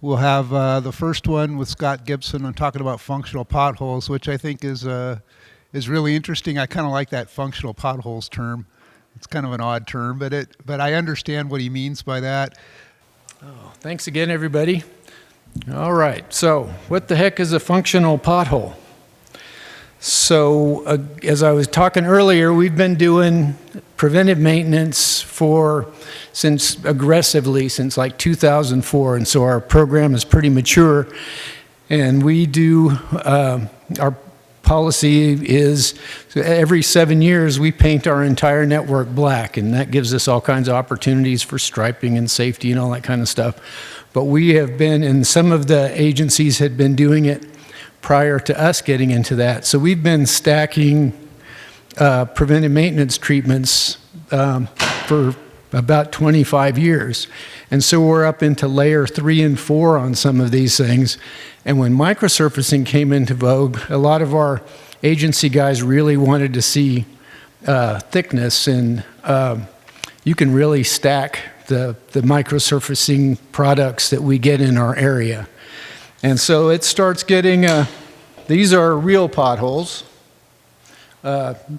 We'll have the first one with Scott Gibson on talking about functional potholes, which I think is really interesting. I kind of like that functional potholes term. It's kind of an odd term, but I understand what he means by that. Oh, thanks again, everybody. All right, so what the heck is a functional pothole? So as I was talking earlier, we've been doing preventive maintenance since like 2004, and so our program is pretty mature. And we do, our policy is every 7 years we paint our entire network black, and that gives us all kinds of opportunities for striping and safety and all that kind of stuff. But we have been, and some of the agencies had been doing it prior to us getting into that. So we've been stacking preventive maintenance treatments for about 25 years. And so we're up into layer 3 and 4 on some of these things. And when microsurfacing came into vogue, a lot of our agency guys really wanted to see thickness, and you can really stack the microsurfacing products that we get in our area. And so it starts getting, these are real potholes.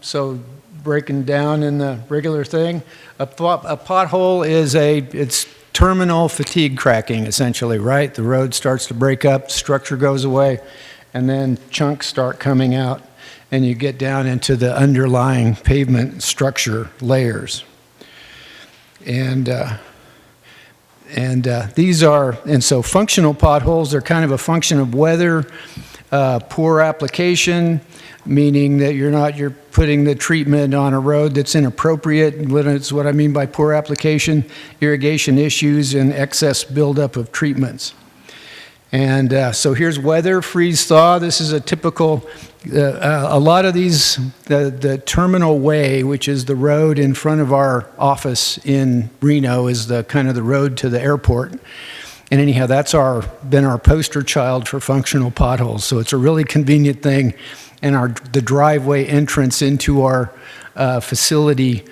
So breaking down in the regular thing, a pothole is it's terminal fatigue cracking, essentially, right? The road starts to break up, structure goes away, and then chunks start coming out, and you get down into the underlying pavement structure layers. And so functional potholes are kind of a function of weather, poor application, meaning that you're putting the treatment on a road that's inappropriate. That's what I mean by poor application, irrigation issues, and excess buildup of treatments. And so here's weather, freeze thaw. This is a typical, a lot of these, the terminal way, which is the road in front of our office in Reno, is the kind of the road to the airport. And anyhow, that's been our poster child for functional potholes. So it's a really convenient thing. And the driveway entrance into our facility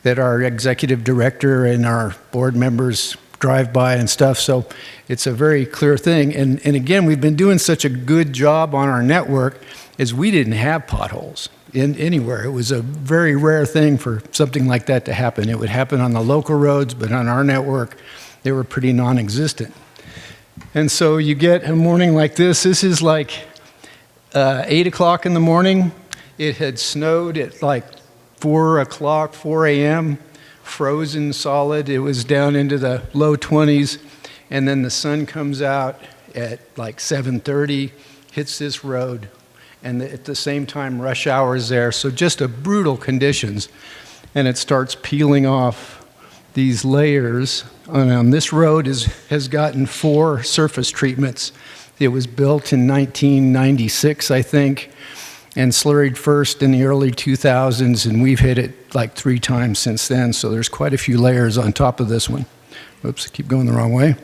that our executive director and our board members drive by and stuff. So it's a very clear thing. And again, we've been doing such a good job on our network is we didn't have potholes anywhere. It was a very rare thing for something like that to happen. It would happen on the local roads, but on our network, they were pretty non-existent. And so you get a morning like this. This is like 8 o'clock in the morning. It had snowed at like 4 o'clock, 4 a.m., frozen solid. It was down into the low 20s. And then the sun comes out at like 7:30, hits this road, and at the same time rush hour is there. So just a brutal conditions. And it starts peeling off these layers. And this road has gotten 4 surface treatments. It was built in 1996, I think, and slurried first in the early 2000s, and we've hit it like 3 times since then. So there's quite a few layers on top of this one. Oops, I keep going the wrong way.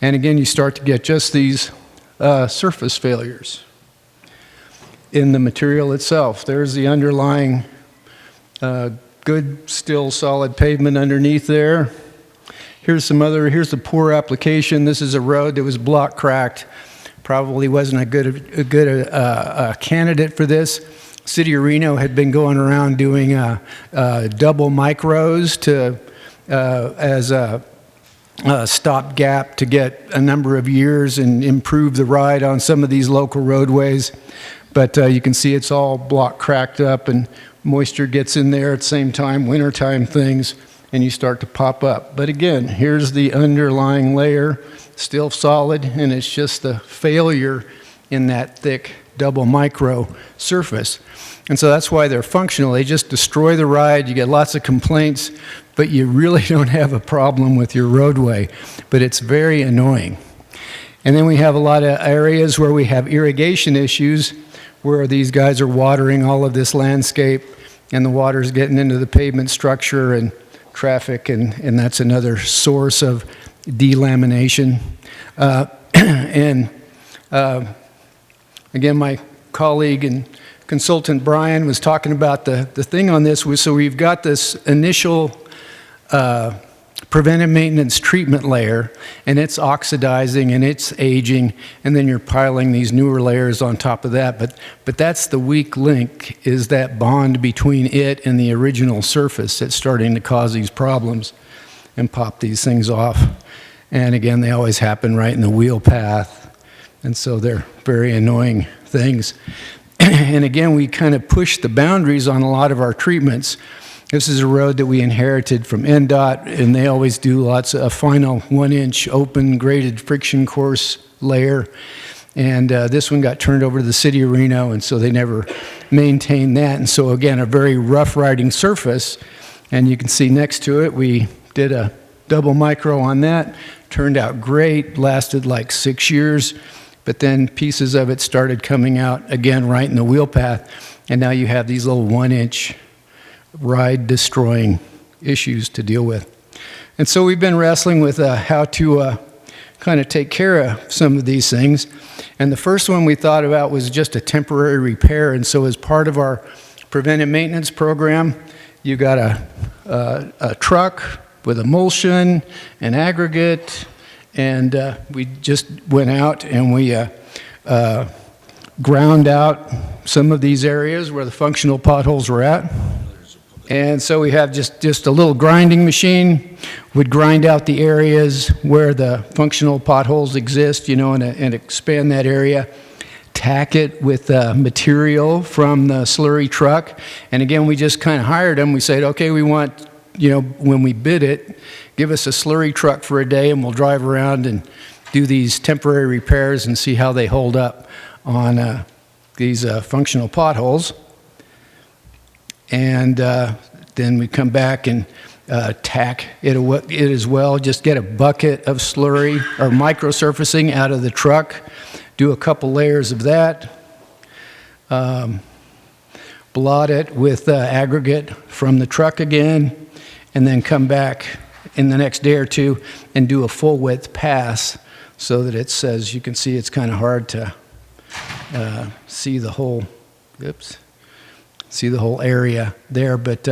And again, you start to get just these surface failures in the material itself. There's the underlying good, still solid pavement underneath there. Here's the poor application. This is a road that was block cracked. Probably wasn't a good candidate for this. City of Reno had been going around doing double micros as a stopgap to get a number of years and improve the ride on some of these local roadways. But you can see it's all block cracked up, and moisture gets in there at the same time, wintertime things, and you start to pop up. But again, here's the underlying layer, still solid, and it's just the failure in that thick double micro surface. And so that's why they're functional. They just destroy the ride. You get lots of complaints, but you really don't have a problem with your roadway. But it's very annoying. And then we have a lot of areas where we have irrigation issues, where these guys are watering all of this landscape, and the water's getting into the pavement structure and traffic, and that's another source of delamination. Again, my colleague and consultant Brian was talking about the thing on this. So we've got this initial preventive maintenance treatment layer, and it's oxidizing and it's aging, and then you're piling these newer layers on top of that. But that's the weak link, is that bond between it and the original surface that's starting to cause these problems and pop these things off. And again, they always happen right in the wheel path, and so they're very annoying things. And again, we kind of push the boundaries on a lot of our treatments. This is a road that we inherited from NDOT, and they always do lots of a final 1-inch open graded friction course layer. And this one got turned over to the city of Reno, and so they never maintained that. And so again, a very rough riding surface. And you can see next to it, we did a double micro on that. Turned out great, lasted like 6 years. But then pieces of it started coming out again right in the wheel path. And now you have these little 1-inch ride destroying issues to deal with. And so we've been wrestling with how to kind of take care of some of these things. And the first one we thought about was just a temporary repair. And so as part of our preventive maintenance program, you got a truck with emulsion and aggregate, and we just went out and we ground out some of these areas where the functional potholes were at. And so we have just a little grinding machine, would grind out the areas where the functional potholes exist, you know, and expand that area, tack it with material from the slurry truck. And again, we just kind of hired them. We said, okay, we want, you know, when we bid it, give us a slurry truck for a day and we'll drive around and do these temporary repairs and see how they hold up on these functional potholes. And then we come back and tack it as well. Just get a bucket of slurry or microsurfacing out of the truck, do a couple layers of that, blot it with aggregate from the truck again, and then come back in the next day or two and do a full width pass so that it's, as you can see, it's kind of hard to see the whole, see the whole area there. But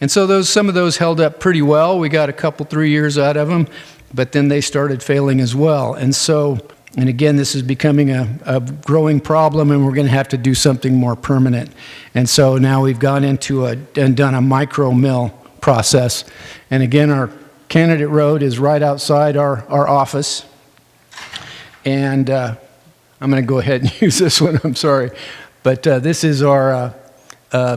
and so some of those held up pretty well. We got a couple, 3 years out of them, but then they started failing as well. And so, and again, this is becoming a growing problem, and we're going to have to do something more permanent. And so now we've gone into and done a micro mill process. And again, our candidate road is right outside our office. And I'm going to go ahead and use this one, I'm sorry. But this is our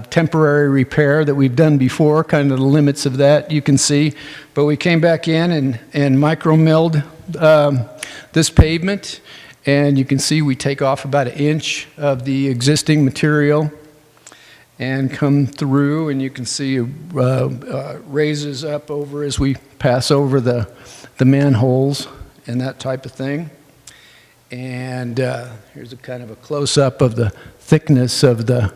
temporary repair that we've done before, kind of the limits of that you can see. But we came back in and micro-milled this pavement, and you can see we take off about 1 inch of the existing material and come through, and you can see raises up over as we pass over the manholes and that type of thing. And here's a kind of a close-up of the thickness of the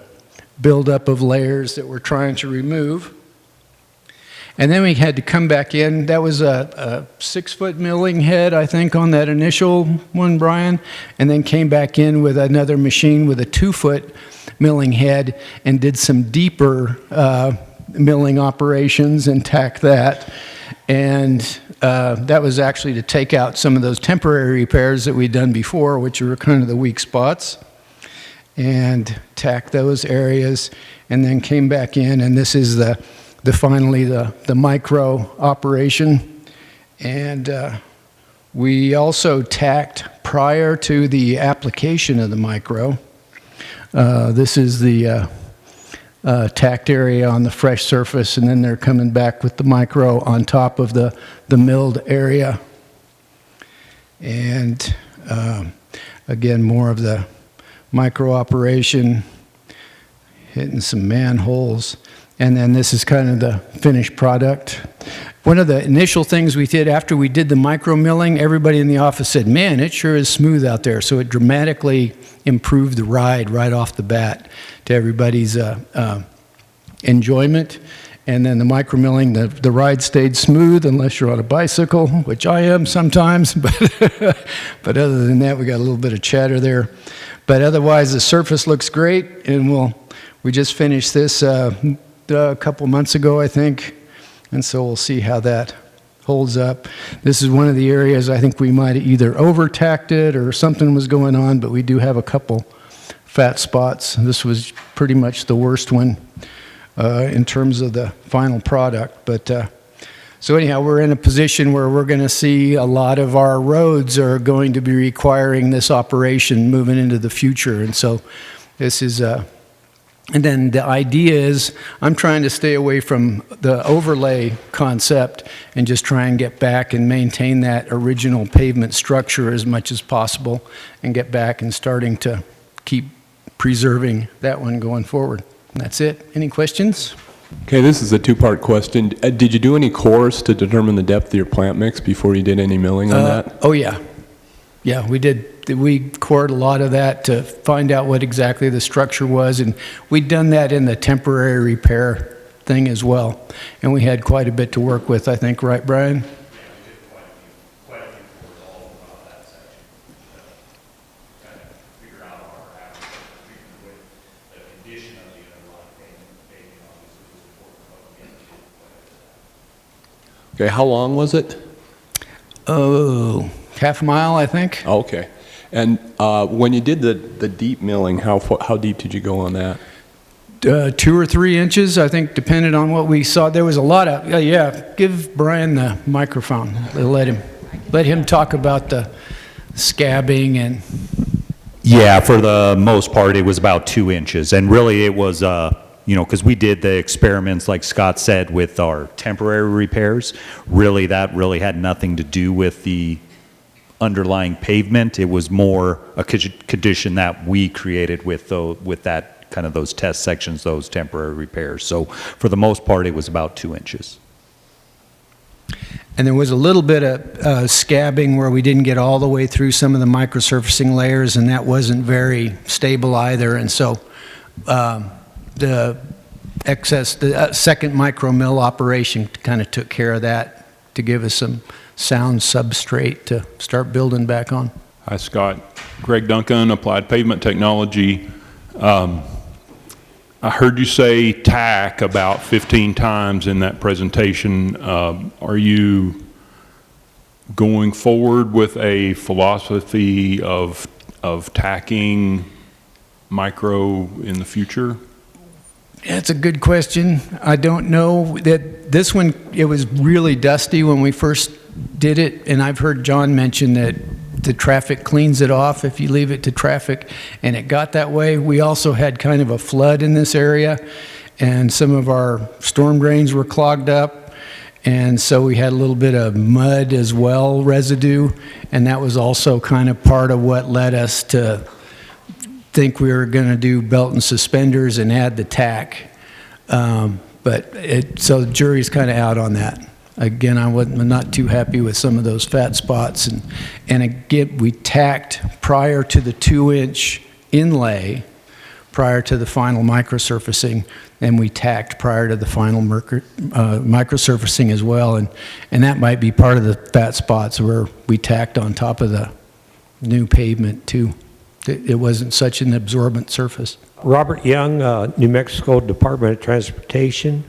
buildup of layers that we're trying to remove. And then we had to come back in. That was a 6-foot milling head, I think, on that initial one, Brian, and then came back in with another machine with a 2-foot milling head and did some deeper milling operations and tacked that. And that was actually to take out some of those temporary repairs that we'd done before, which were kind of the weak spots, and tack those areas, and then came back in, and this is finally the micro operation. And we also tacked prior to the application of the micro. This is the tacked area on the fresh surface, and then they're coming back with the micro on top of the milled area. And again, more of the micro operation, hitting some manholes. And then this is kind of the finished product. One of the initial things we did after we did the micro milling, everybody in the office said, man, it sure is smooth out there. So it dramatically improved the ride right off the bat to everybody's enjoyment. And then the micro milling, the ride stayed smooth unless you're on a bicycle, which I am sometimes. But other than that, we got a little bit of chatter there. But otherwise, the surface looks great. And we just finished this a couple months ago, I think. And so we'll see how that holds up. This is one of the areas I think we might have either over-tacked it or something was going on, but we do have a couple fat spots. This was pretty much the worst one in terms of the final product. But so anyhow, we're in a position where we're going to see a lot of our roads are going to be requiring this operation moving into the future. And so this is and then the idea is I'm trying to stay away from the overlay concept and just try and get back and maintain that original pavement structure as much as possible and get back and starting to keep preserving that one going forward. And that's it. Any questions? Okay, this is a two-part question. Did you do any cores to determine the depth of your plant mix before you did any milling on that? Oh, yeah. Yeah, we did. We cored a lot of that to find out what exactly the structure was, and we'd done that in the temporary repair thing as well. And we had quite a bit to work with, I think, right, Brian? Okay, how long was it? Oh, half a mile, I think. Okay. And when you did the deep milling, how deep did you go on that? 2 or 3 inches, I think, depended on what we saw. There was a lot of, yeah, give Brian the microphone. Let him talk about the scabbing and... Yeah, for the most part, it was about 2 inches. And really, it was, you know, because we did the experiments, like Scott said, with our temporary repairs. Really, that really had nothing to do with the underlying pavement. It was more a condition that we created with that kind of those test sections, those temporary repairs. So for the most part, it was about 2 inches. And there was a little bit of scabbing where we didn't get all the way through some of the microsurfacing layers, and that wasn't very stable either. And so the second micro mill operation kind of took care of that to give us some sound substrate to start building back on. Hi, Scott. Greg Duncan, Applied Pavement Technology. I heard you say tack about 15 times in that presentation. Are you going forward with a philosophy of tacking micro in the future? That's a good question. I don't know that this one, it was really dusty when we first did it, and I've heard John mention that the traffic cleans it off if you leave it to traffic, and it got that way. We also had kind of a flood in this area, and some of our storm drains were clogged up, and so we had a little bit of mud as well, residue, and that was also kind of part of what led us to think we were going to do belt and suspenders and add the tack. So the jury's kind of out on that. Again, I'm not too happy with some of those fat spots. And again, we tacked prior to the 2-inch inlay, prior to the final microsurfacing, and we tacked prior to the final microsurfacing as well. And that might be part of the fat spots where we tacked on top of the new pavement too. It wasn't such an absorbent surface. Robert Young, New Mexico Department of Transportation.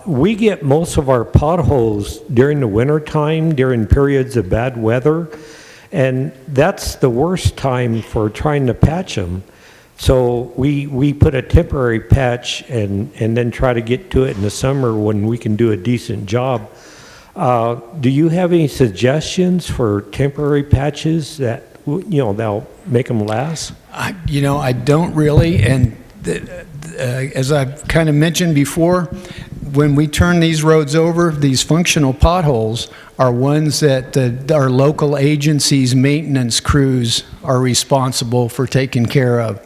We get most of our potholes during the winter time, during periods of bad weather, and that's the worst time for trying to patch them. So we put a temporary patch and then try to get to it in the summer when we can do a decent job. Do you have any suggestions for temporary patches that, that'll make them last? I don't really, and as I've kind of mentioned before, when we turn these roads over, these functional potholes are ones that our local agencies' maintenance crews are responsible for taking care of.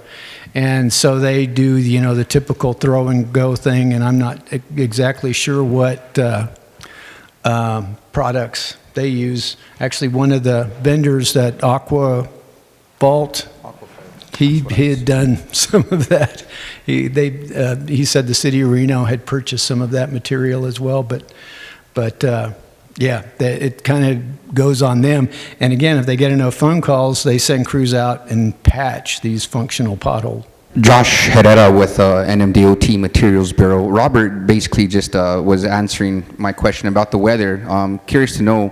And so they do, the typical throw and go thing, and I'm not exactly sure what products they use. Actually, one of the vendors at Aqua Vault, he had done some of that. He said the city of Reno had purchased some of that material as well, but yeah, it kind of goes on them. And again, if they get enough phone calls, they send crews out and patch these functional potholes. Josh Herrera with NMDOT Materials Bureau. Robert basically just was answering my question about the weather. Curious to know,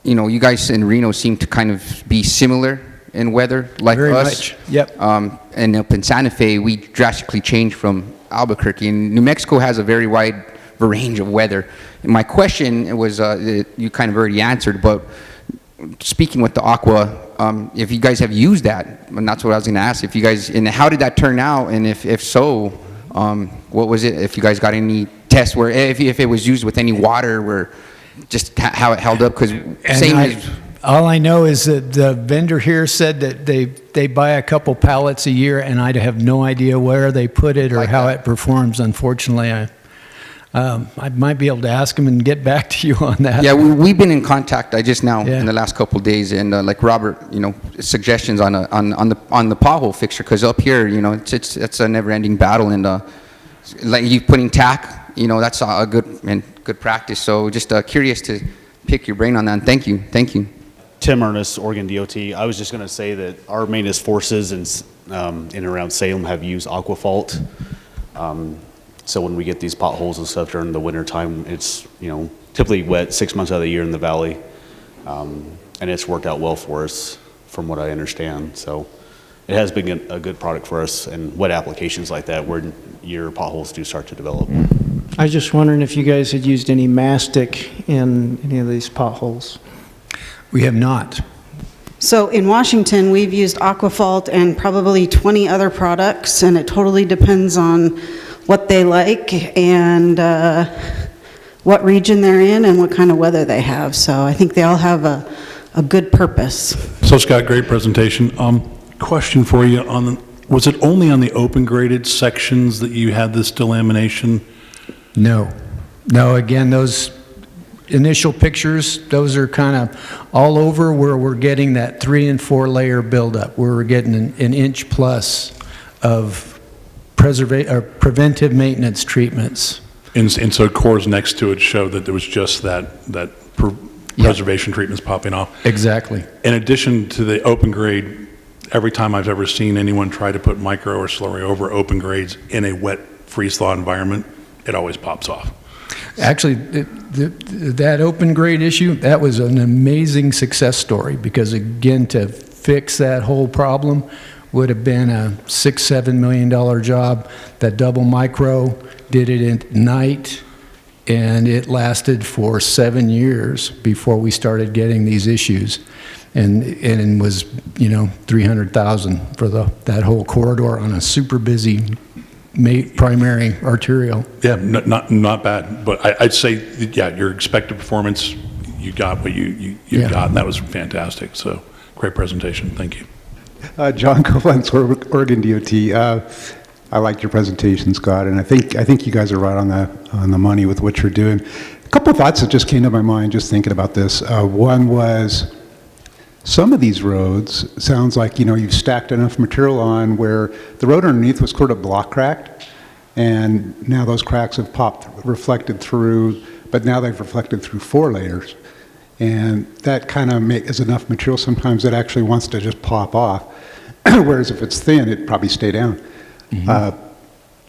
you guys in Reno seem to kind of be similar in weather like Very us. much, yep. And up in Santa Fe, we drastically changed from Albuquerque. And New Mexico has a very wide range of weather. And my question was, you kind of already answered, but speaking with the Aqua, if you guys have used that, and that's what I was going to ask, if you guys, and how did that turn out, and if so, what was it, if you guys got any tests where, if it was used with any water, where just how it held up, because all I know is that the vendor here said that they buy a couple pallets a year, and I have no idea where they put it or how it performs. Unfortunately, I might be able to ask them and get back to you on that. Yeah, we've been in contact. I just now Yeah. in the last couple of days, and like Robert, suggestions on the pothole fixture, because up here, it's a never-ending battle, and like you putting tack, that's a good practice. So just curious to pick your brain on that. And thank you. Tim Ernest, Oregon DOT. I was just going to say that our maintenance forces in and around Salem have used Aquafault. So when we get these potholes and stuff during the winter time, it's typically wet 6 months out of the year in the valley, and it's worked out well for us from what I understand. So it has been a good product for us in wet applications like that where your potholes do start to develop. I was just wondering if you guys had used any mastic in any of these potholes. We have not. So in Washington, we've used Aquafault and probably 20 other products, and it totally depends on what they like and what region they're in and what kind of weather they have. So I think they all have a good purpose. So Scott, great presentation. Question for you, was it only on the open graded sections that you had this delamination? No, again, those initial pictures, those are kind of all over where we're getting that 3 and 4 layer buildup, where we're getting an inch plus of preventive maintenance treatments. And so cores next to it showed that there was just that preservation treatments popping off. Exactly. In addition to the open grade, every time I've ever seen anyone try to put micro or slurry over open grades in a wet freeze-thaw environment, it always pops off. Actually, that open grade issue, that was an amazing success story, because again, to fix that whole problem would have been a $6-7 million job. That double micro did it at night, and it lasted for 7 years before we started getting these issues, and it was $300,000 for that whole corridor on a super busy primary arterial. Yeah, not bad, but I'd say, yeah, your expected performance, you got what you got, and that was fantastic. So great presentation. Thank you. John Koblenz, Oregon DOT. I liked your presentation, Scott, and I think you guys are right on the money with what you're doing. A couple of thoughts that just came to my mind just thinking about this. One was, some of these roads sounds like you've stacked enough material on where the road underneath was sort of block cracked, and now those cracks have reflected through, but now they've reflected through 4 layers. And that kind of is enough material sometimes that actually wants to just pop off. Whereas if it's thin, it'd probably stay down. Mm-hmm.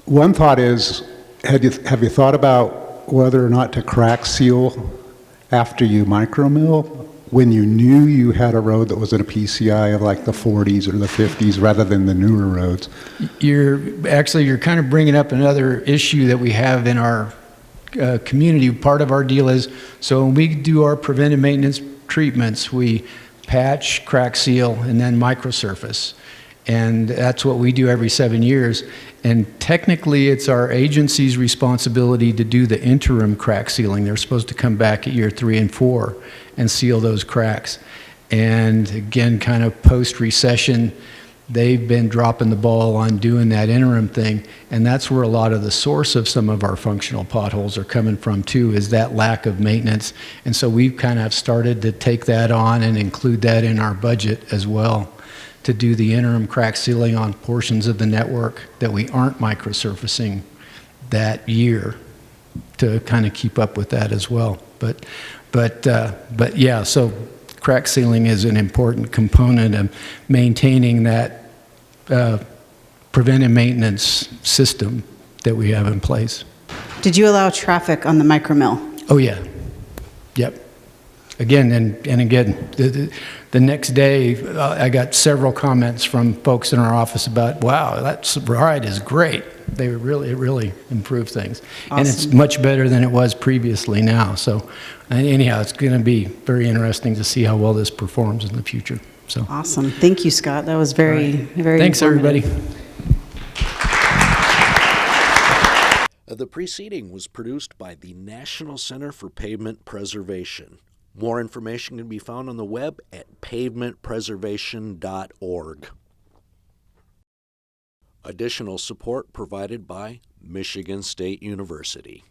One thought is, have you thought about whether or not to crack seal after you micromill when you knew you had a road that was in a PCI of like the 40s or the 50s rather than the newer roads? You're kind of bringing up another issue that we have in our community. Part of our deal is, so when we do our preventive maintenance treatments, we patch, crack seal, and then microsurface. And that's what we do every 7 years. And technically, it's our agency's responsibility to do the interim crack sealing. They're supposed to come back at year 3 and 4 and seal those cracks. And again, kind of post-recession, they've been dropping the ball on doing that interim thing. And that's where a lot of the source of some of our functional potholes are coming from too, is that lack of maintenance. And so we've kind of started to take that on and include that in our budget as well, to do the interim crack sealing on portions of the network that we aren't microsurfacing that year, to kind of keep up with that as well. But yeah, so crack sealing is an important component of maintaining that preventive maintenance system that we have in place. Did you allow traffic on the micro mill? Oh, yeah. Yep. Again, and again, the next day, I got several comments from folks in our office about, wow, that ride is great. It really improved things. Awesome. And it's much better than it was previously now. So anyhow, it's going to be very interesting to see how well this performs in the future. So Awesome. Thank you, Scott. That was very, very thanks, informative. everybody. The preceding was produced by the National Center for Pavement Preservation. More information can be found on the web at pavementpreservation.org. Additional support provided by Michigan State University.